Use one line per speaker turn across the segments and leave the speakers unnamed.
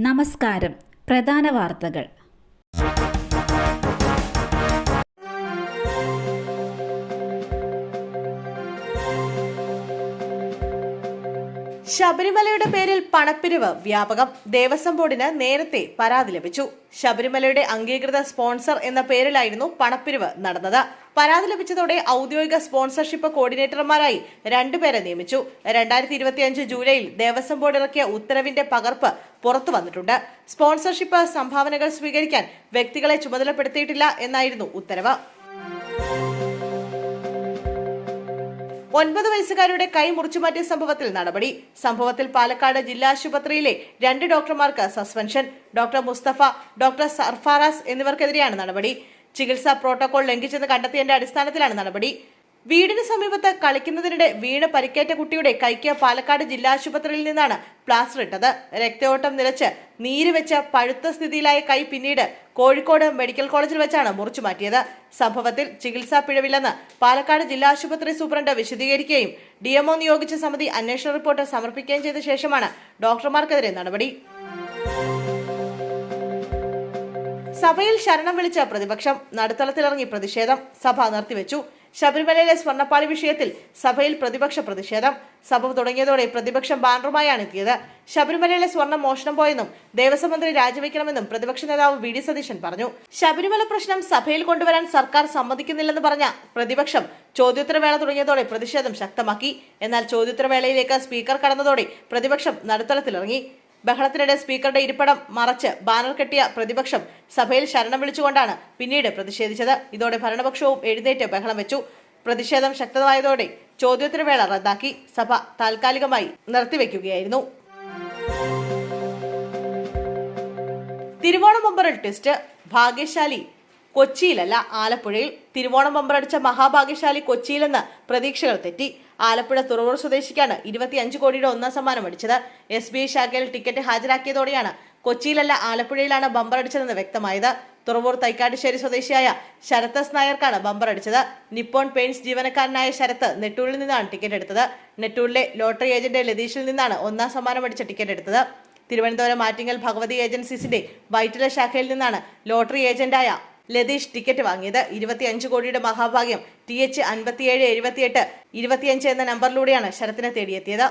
നമസ്കാരം. പ്രധാന വാർത്തകൾ.
ശബരിമലയുടെ പേരിൽ പണപ്പിരിവ് വ്യാപകം. ദേവസ്വം ബോർഡിന് നേരത്തെ പരാതി ലഭിച്ചു. ശബരിമലയുടെ അംഗീകൃത സ്പോൺസർ എന്ന പേരിലായിരുന്നു പണപ്പിരിവ് നടന്നത്. പരാതി ലഭിച്ചതോടെ ഔദ്യോഗിക സ്പോൺസർഷിപ്പ് കോർഡിനേറ്റർമാരായി 2 പേരെ നിയമിച്ചു. 2025 ജൂലൈയിൽ ദേവസ്വം ബോർഡ് ഇറക്കിയ ഉത്തരവിന്റെ പകർപ്പ് പുറത്തു വന്നിട്ടുണ്ട്. സ്പോൺസർഷിപ്പ് സംഭാവനകൾ സ്വീകരിക്കാൻ വ്യക്തികളെ ചുമതലപ്പെടുത്തിയിട്ടില്ല എന്നായിരുന്നു ഉത്തരവ്. 9 വയസ്സുകാരുടെ കൈ മുറിച്ചുമാറ്റിയ സംഭവത്തിൽ പാലക്കാട് ജില്ലാ ആശുപത്രിയിലെ 2 ഡോക്ടർമാർക്ക് സസ്പെൻഷൻ. ഡോക്ടർ മുസ്തഫ, ഡോക്ടർ സർഫാറാസ് എന്നിവർക്കെതിരെയാണ് നടപടി. ചികിത്സാ പ്രോട്ടോകോൾ ലംഘിച്ചെന്ന് കണ്ടെത്തിയതിന്റെ അടിസ്ഥാനത്തിലാണ് നടപടി. വീടിന് സമീപത്ത് കളിക്കുന്നതിനിടെ വീണ് പരിക്കേറ്റ കുട്ടിയുടെ കൈക്ക് പാലക്കാട് ജില്ലാ ആശുപത്രിയിൽ നിന്നാണ് പ്ലാസ്റ്റർ ഇട്ടത്. രക്തയോട്ടം നിലച്ച് നീര് വെച്ച് പഴുത്ത സ്ഥിതിയിലായ കൈ പിന്നീട് കോഴിക്കോട് മെഡിക്കൽ കോളേജിൽ വെച്ചാണ് മുറിച്ചു മാറ്റിയത്. സംഭവത്തിൽ ചികിത്സാ പിഴവില്ലെന്ന് പാലക്കാട് ജില്ലാ ആശുപത്രി സൂപ്രണ്ട് വിശദീകരിക്കുകയും DMO നിയോഗിച്ച സമിതി അന്വേഷണ റിപ്പോർട്ട് സമർപ്പിക്കുകയും ചെയ്ത ശേഷമാണ് ഡോക്ടർമാർക്കെതിരെ നടപടി. സഭയിൽ ശരണം വിളിച്ച പ്രതിപക്ഷം, നടുത്തളത്തിലിറങ്ങി പ്രതിഷേധം. സഭ നിർത്തിവെച്ചു. ശബരിമലയിലെ സ്വർണ്ണപ്പാളി വിഷയത്തിൽ സഭയിൽ പ്രതിപക്ഷ പ്രതിഷേധം. സഭ തുടങ്ങിയതോടെ പ്രതിപക്ഷം ബാനറുമായാണ് എത്തിയത്. ശബരിമലയിലെ സ്വർണ്ണം മോഷണം പോയെന്നും ദേവസ്വം മന്ത്രി രാജിവെക്കണമെന്നും പ്രതിപക്ഷ നേതാവ് VD സതീശൻ പറഞ്ഞു. ശബരിമല പ്രശ്നം സഭയിൽ കൊണ്ടുവരാൻ സർക്കാർ സമ്മതിക്കുന്നില്ലെന്ന് പറഞ്ഞ പ്രതിപക്ഷം ചോദ്യോത്തരവേള തുടങ്ങിയതോടെ പ്രതിഷേധം ശക്തമാക്കി. എന്നാൽ ചോദ്യോത്തരവേളയിലേക്ക് സ്പീക്കർ കടന്നതോടെ പ്രതിപക്ഷം നടുത്തളത്തിലിറങ്ങി. ബഹളത്തിനിടെ സ്പീക്കറുടെ ഇരിപ്പിടം മറച്ച് ബാനർ കെട്ടിയ പ്രതിപക്ഷം സഭയിൽ ശരണം വിളിച്ചുകൊണ്ടാണ് പിന്നീട് പ്രതിഷേധിച്ചത്. ഇതോടെ ഭരണപക്ഷവും എഴുന്നേറ്റ് ബഹളം വെച്ചു. പ്രതിഷേധം ശക്തമായതോടെ ചോദ്യോത്തരവേള റദ്ദാക്കി സഭ താൽക്കാലികമായി നിർത്തിവെക്കുകയായിരുന്നു. തിരുവോണം ബമ്പറിൽ ട്വിസ്റ്റ്. ഭാഗ്യശാലി കൊച്ചിയിലല്ല, ആലപ്പുഴയിൽ. തിരുവോണം ബമ്പറടിച്ച മഹാഭാഗ്യശാലി കൊച്ചിയിലെന്ന് പ്രതീക്ഷകൾ തെറ്റി. ആലപ്പുഴ തുറവൂർ സ്വദേശിക്കാണ് 25 കോടിയുടെ ഒന്നാം സമ്മാനം അടിച്ചത്. SBI ശാഖയിൽ ടിക്കറ്റ് ഹാജരാക്കിയതോടെയാണ് കൊച്ചിയിലല്ല ആലപ്പുഴയിലാണ് ബമ്പറടിച്ചതെന്ന് വ്യക്തമായത്. തുറവൂർ തൈക്കാട്ടുശ്ശേരി സ്വദേശിയായ ശരത് എസ് നായർക്കാണ് ബമ്പറടിച്ചത്. നിപ്പോൺ പെയിന്റ്സ് ജീവനക്കാരനായ ശരത്ത് നെട്ടൂരിൽ നിന്നാണ് ടിക്കറ്റ് എടുത്തത്. നെട്ടൂരിലെ ലോട്ടറി ഏജന്റ് ലതീഷിൽ നിന്നാണ് ഒന്നാം സമ്മാനം അടിച്ച ടിക്കറ്റ് എടുത്തത്. തിരുവനന്തപുരം ആറ്റിങ്ങൽ ഭഗവതി ഏജൻസീസിന്റെ വൈറ്റില ശാഖയിൽ നിന്നാണ് ലോട്ടറി ഏജന്റായ ലതീഷ് ടിക്കറ്റ് വാങ്ങിയത്. 25 കോടിയുടെ മഹാഭാഗ്യം TH 5778 25 എന്ന നമ്പറിലൂടെയാണ് ശരത്തിനെ തേടിയെത്തിയത്.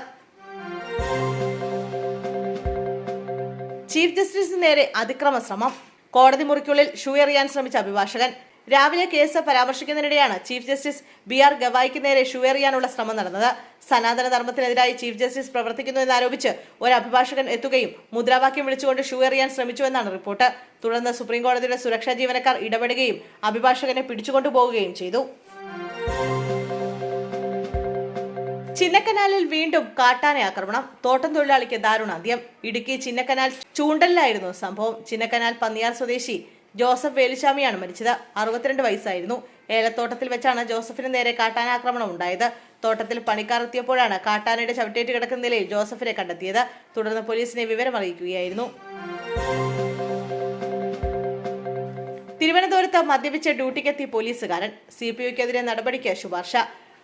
ചീഫ് ജസ്റ്റിസിന് നേരെ അതിക്രമ ശ്രമം. കോടതി മുറിക്കുള്ളിൽ ഷൂ എറിയാൻ ശ്രമിച്ച അഭിഭാഷകൻ. രാവിലെ കേസ് പരാമർശിക്കുന്നതിനിടെയാണ് ചീഫ് ജസ്റ്റിസ് BR ഗവായിക്ക് നേരെ ഷൂ എറിയാനുള്ള ശ്രമം നടന്നത്. സനാതന ധർമ്മത്തിനെതിരായി ചീഫ് ജസ്റ്റിസ് പ്രവർത്തിക്കുന്നു എന്നാരോപിച്ച് ഒരു അഭിഭാഷകൻ എത്തുകയും മുദ്രാവാക്യം വിളിച്ചുകൊണ്ട് ഷൂ എറിയാൻ ശ്രമിച്ചുവെന്നാണ് റിപ്പോർട്ട്. തുടർന്ന് സുപ്രീം കോടതിയുടെ സുരക്ഷാ ജീവനക്കാർ ഇടപെടുകയും അഭിഭാഷകനെ പിടിച്ചുകൊണ്ടുപോവുകയും ചെയ്തു. ചിന്നക്കനാലിൽ വീണ്ടും കാട്ടാന ആക്രമണം. തോട്ടം തൊഴിലാളിക്ക് ദാരുണാന്ത്യം. ഇടുക്കി ചിന്നക്കനാൽ ചൂണ്ടലിലായിരുന്നു സംഭവം. ചിന്നക്കനാൽ പന്നിയാർ സ്വദേശി ജോസഫ് വേലുസ്വാമിയാണ് മരിച്ചത്. 62 വയസ്സായിരുന്നു. ഏലത്തോട്ടത്തിൽ വെച്ചാണ് ജോസഫിന് നേരെ കാട്ടാനാക്രമണം ഉണ്ടായത്. തോട്ടത്തിൽ പണിക്കാർ എത്തിയപ്പോഴാണ് കാട്ടാനയുടെ ചവിട്ടേറ്റ് കിടക്കുന്ന നിലയിൽ ജോസഫിനെ കണ്ടെത്തിയത്. തുടർന്ന് പോലീസിനെ വിവരം അറിയിക്കുകയായിരുന്നു. തിരുവനന്തപുരത്ത് മദ്യപിച്ച് ഡ്യൂട്ടിക്കെത്തിയ പോലീസുകാരൻ. CPOക്കെതിരെ നടപടിക്ക് ശുപാർശ.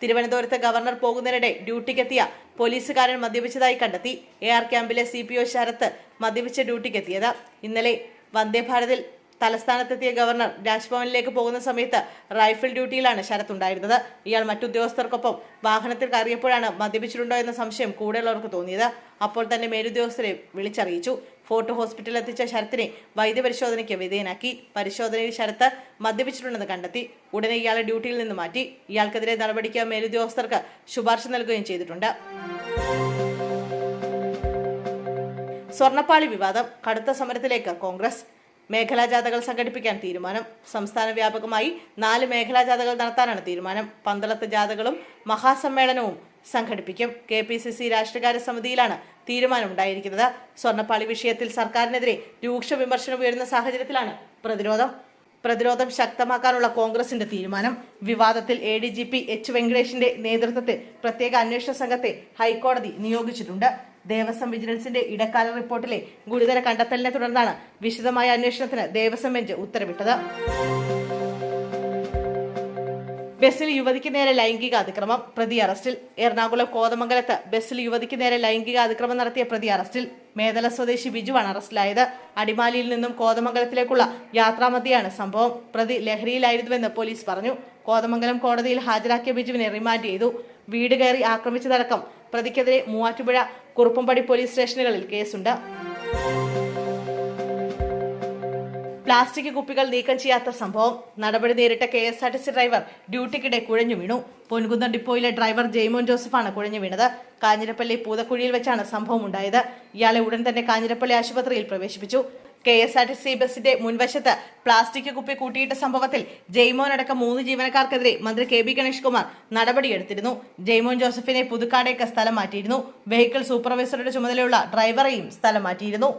തിരുവനന്തപുരത്ത് ഗവർണർ പോകുന്നതിനിടെ ഡ്യൂട്ടിക്കെത്തിയ പോലീസുകാരൻ മദ്യപിച്ചതായി കണ്ടെത്തി. AR ക്യാമ്പിലെ CPO ശരത്ത് മദ്യപിച്ച് ഡ്യൂട്ടിക്കെത്തിയത്. ഇന്നലെ വന്ദേഭാരതിൽ തലസ്ഥാനത്തെത്തിയ ഗവർണർ രാജ്ഭവനിലേക്ക് പോകുന്ന സമയത്ത് റൈഫിൾ ഡ്യൂട്ടിയിലാണ് ശരത് ഉണ്ടായിരുന്നത്. ഇയാൾ മറ്റുദ്യോഗസ്ഥർക്കൊപ്പം വാഹനത്തിൽ കയറിയപ്പോഴാണ് മദ്യപിച്ചിട്ടുണ്ടോ എന്ന സംശയം കൂടെയുള്ളവർക്ക് തോന്നിയത്. അപ്പോൾ തന്നെ മേലുദ്യോഗസ്ഥരെ വിളിച്ചറിയിച്ചു. ഫോർട്ട് ഹോസ്പിറ്റലിൽ എത്തിച്ച ശരത്തിനെ വൈദ്യപരിശോധനയ്ക്ക് വിധേയനാക്കി. പരിശോധനയിൽ ശരത്ത് മദ്യപിച്ചിട്ടുണ്ടെന്ന് കണ്ടെത്തി. ഉടനെ ഇയാളെ ഡ്യൂട്ടിയിൽ നിന്ന് മാറ്റി. ഇയാൾക്കെതിരെ നടപടിക്ക് മേലുദ്യോഗസ്ഥർക്ക് ശുപാർശ നൽകുകയും ചെയ്തിട്ടുണ്ട്. സ്വർണ്ണപ്പാളി വിവാദം. കടുത്ത സമരത്തിലേക്ക് കോൺഗ്രസ്. മേഖലാ ജാഥകൾ സംഘടിപ്പിക്കാൻ തീരുമാനം. സംസ്ഥാന വ്യാപകമായി 4 മേഖലാ ജാഥകൾ നടത്താനാണ് തീരുമാനം. പന്തളത്ത് ജാഥകളും മഹാസമ്മേളനവും സംഘടിപ്പിക്കും. KPCC രാഷ്ട്രീയകാര്യ സമിതിയിലാണ് തീരുമാനമുണ്ടായിരിക്കുന്നത്. സ്വർണ്ണപ്പാളി വിഷയത്തിൽ സർക്കാരിനെതിരെ രൂക്ഷ വിമർശനം ഉയരുന്ന സാഹചര്യത്തിലാണ് പ്രതിരോധം ശക്തമാക്കാനുള്ള കോൺഗ്രസിന്റെ തീരുമാനം. വിവാദത്തിൽ ADGP H വെങ്കടേഷിന്റെ നേതൃത്വത്തിൽ പ്രത്യേക അന്വേഷണ സംഘത്തെ ഹൈക്കോടതി നിയോഗിച്ചിട്ടുണ്ട്. ദേവസ്വം വിജിലൻസിന്റെ ഇടക്കാല റിപ്പോർട്ടിലെ ഗുരുതര കണ്ടെത്തലിനെ തുടർന്നാണ് വിശദമായ അന്വേഷണത്തിന് ദേവസ്വം ബെഞ്ച് ഉത്തരവിട്ടത്. ബസ്സിൽ യുവതിക്ക് നേരെ ലൈംഗിക അതിക്രമം, പ്രതി അറസ്റ്റിൽ. എറണാകുളം കോതമംഗലത്ത് ബസ്സിൽ യുവതിക്ക് നേരെ ലൈംഗിക അതിക്രമം നടത്തിയ പ്രതി അറസ്റ്റിൽ. മേദല സ്വദേശി ബിജുവാണ് അറസ്റ്റിലായത്. അടിമാലിയിൽ നിന്നും കോതമംഗലത്തിലേക്കുള്ള യാത്രാമധ്യയാണ് സംഭവം. പ്രതി ലഹരിയിലായിരുന്നുവെന്ന് പോലീസ് പറഞ്ഞു. കോതമംഗലം കോടതിയിൽ ഹാജരാക്കിയ ബിജുവിനെ റിമാൻഡ് ചെയ്തു. വീട് കയറി ആക്രമിച്ചതടക്കം പ്രതിക്കെതിരെ മൂവാറ്റുപുഴ, കുറുപ്പംപടി പോലീസ് സ്റ്റേഷനുകളിൽ കേസുണ്ട്. പ്ലാസ്റ്റിക് കുപ്പികൾ നീക്കം ചെയ്യാത്ത സംഭവം. നടപടി നേരിട്ട KSRTC ഡ്രൈവർ ഡ്യൂട്ടിക്കിടെ കുഴഞ്ഞു വീണു. പൊൻകുന്നം ഡിപ്പോയിലെ ഡ്രൈവർ ജെയ്മോൻ ജോസഫാണ് കുഴഞ്ഞു വീണത്. കാഞ്ഞിരപ്പള്ളി പൂതക്കുഴിയിൽ വെച്ചാണ് സംഭവം ഉണ്ടായത്. ഇയാളെ ഉടൻ തന്നെ കാഞ്ഞിരപ്പള്ളി ആശുപത്രിയിൽ പ്രവേശിപ്പിച്ചു. KSRTC ബസിന്റെ മുൻവശത്ത് പ്ലാസ്റ്റിക് കുപ്പി കൂട്ടിയിട്ട സംഭവത്തിൽ ജെയ്മോൻ അടക്കം 3 ജീവനക്കാർക്കെതിരെ മന്ത്രി KB ഗണേഷ് കുമാർ നടപടിയെടുത്തിരുന്നു. ജെയ്മോൻ ജോസഫിനെ പുതുക്കാടേക്ക് സ്ഥലം മാറ്റിയിരുന്നു. വെഹിക്കിൾ സൂപ്പർവൈസറുടെ ചുമതലയുള്ള ഡ്രൈവറെയും സ്ഥലം മാറ്റിയിരുന്നു.